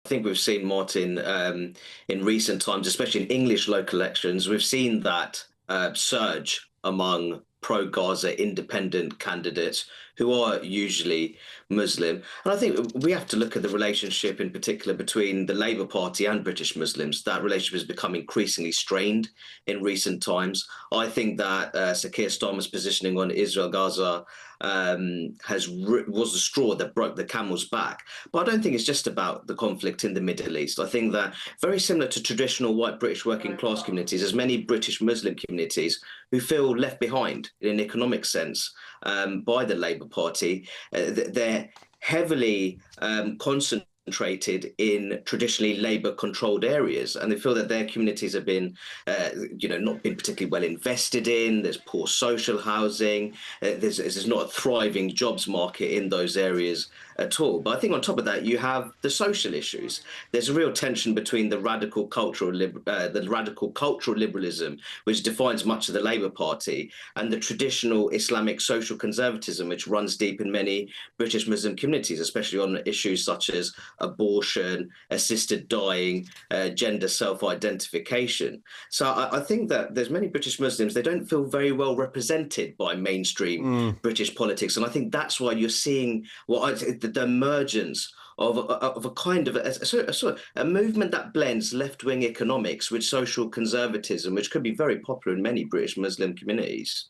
think we've seen, Martin, in recent times, especially in English local elections, we've seen that surge among pro-Gaza independent candidates who are usually Muslim. And I think we have to look at the relationship in particular between the Labour Party and British Muslims. That relationship has become increasingly strained in recent times. I think that Sir Keir Starmer's positioning on Israel-Gaza was the straw that broke the camel's back. But I don't think it's just about the conflict in the Middle East. I think that very similar to traditional white British working class communities, there's many British Muslim communities who feel left behind in an economic sense by the Labour Party. They're heavily concentrated in traditionally Labour-controlled areas, and they feel that their communities have been, not been particularly well invested in. There's poor social housing. There's not a thriving jobs market in those areas at all. But I think on top of that, you have the social issues. There's a real tension between the radical cultural liberalism, which defines much of the Labour Party, and the traditional Islamic social conservatism, which runs deep in many British Muslim communities, especially on issues such as abortion, assisted dying, gender self-identification. So I think that there's many British Muslims, they don't feel very well represented by mainstream British politics. And I think that's why you're seeing the emergence of a kind of a movement that blends left-wing economics with social conservatism, which could be very popular in many British Muslim communities.